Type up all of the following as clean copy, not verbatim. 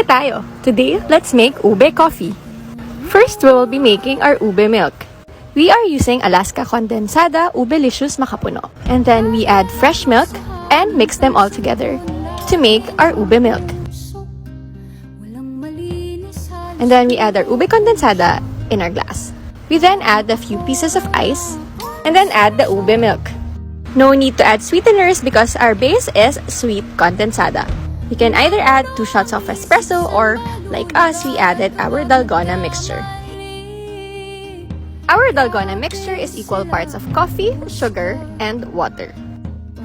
Kape tayo! Today, let's make ube coffee. First, we will be making our ube milk. We are using Alaska Condensada Ubelicious Makapuno. And then we add fresh milk and mix them all together to make our ube milk. And then we add our ube condensada in our glass. We then add a few pieces of ice and then add the ube milk. No need to add sweeteners because our base is sweet condensada. You can either add 2 shots of espresso or, like us, we added our dalgona mixture. Our dalgona mixture is equal parts of coffee, sugar, and water.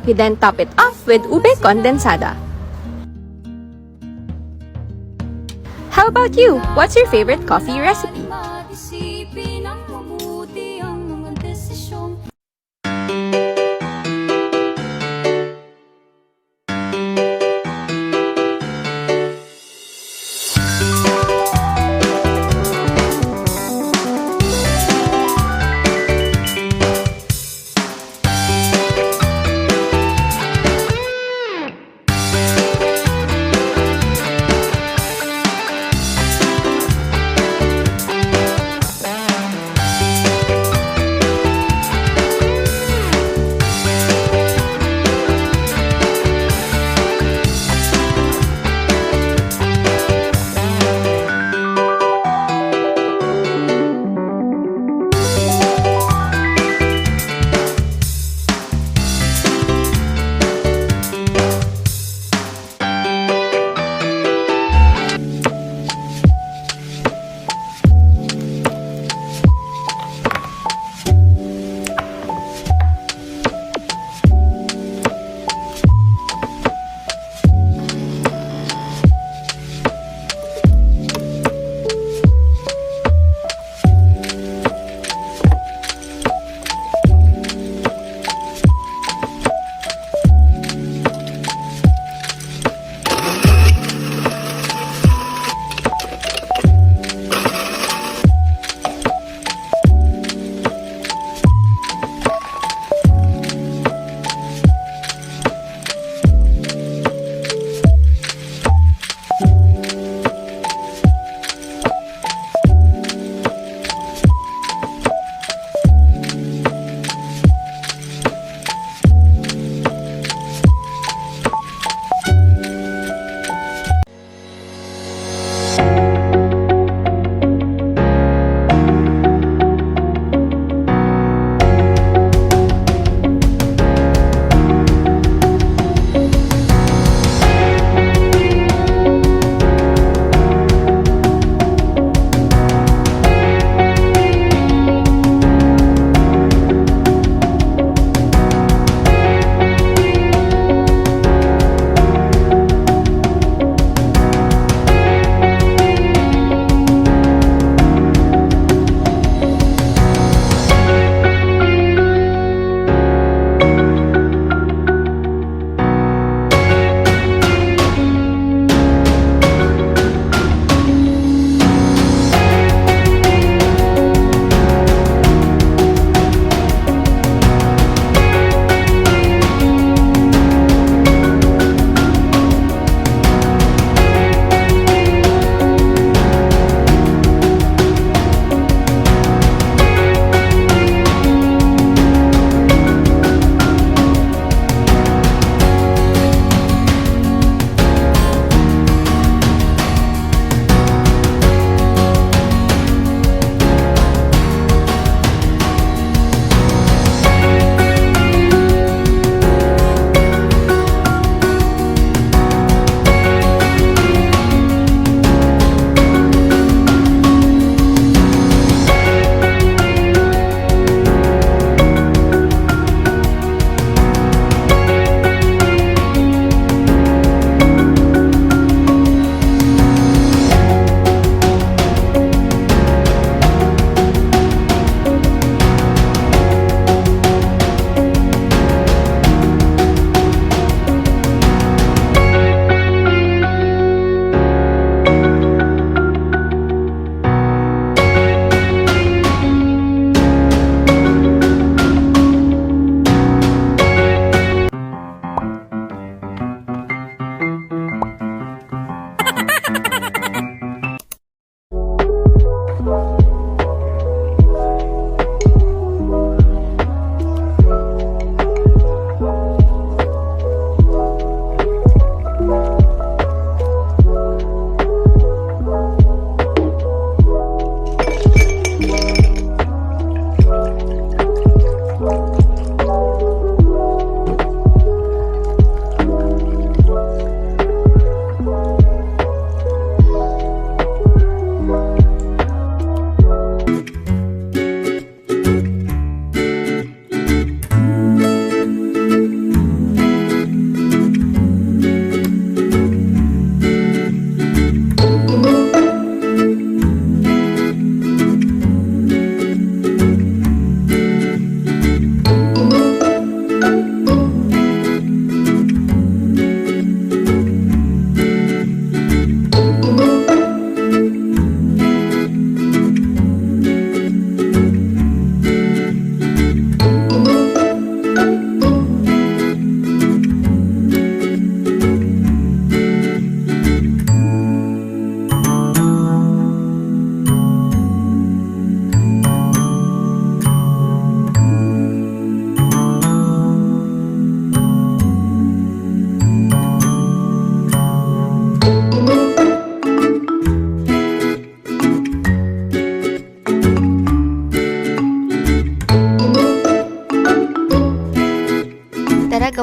We then top it off with ube condensada. How about you? What's your favorite coffee recipe?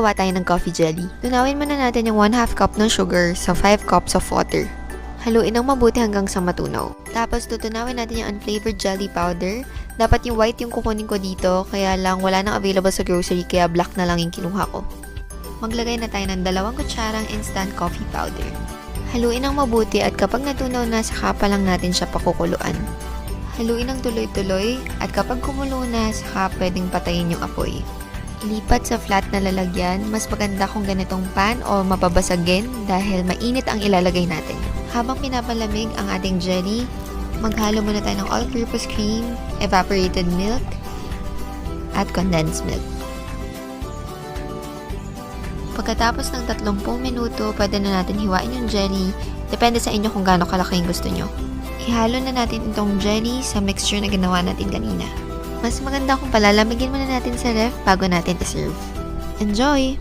gagawa tayo ng coffee jelly. Tunawin muna natin yung 1/2 cup ng sugar sa 5 cups of water. Haluin ng mabuti hanggang sa matunaw. Tapos tutunawin natin yung unflavored jelly powder. Dapat yung white yung kukunin ko dito, kaya lang wala nang available sa grocery kaya black na lang yung kinuha ko. Maglagay na tayo ng 2 kutsarang instant coffee powder. Haluin ng mabuti at kapag natunaw na, saka pa lang natin siya pakukuluan. Haluin ng tuloy-tuloy at kapag kumulo na, saka pwedeng patayin yung apoy. Lipat sa flat na lalagyan, mas maganda kung ganitong pan o mapabasagin dahil mainit ang ilalagay natin. Habang pinapalamig ang ating jelly, maghalo muna tayo ng all-purpose cream, evaporated milk, at condensed milk. Pagkatapos ng 30 minuto, pwede na natin hiwain yung jelly. Depende sa inyo kung gaano kalaki yung gusto nyo. Ihalo na natin itong jelly sa mixture na ginawa natin kanina. Mas maganda kung palalamigin muna natin sa ref bago natin i-serve. Enjoy!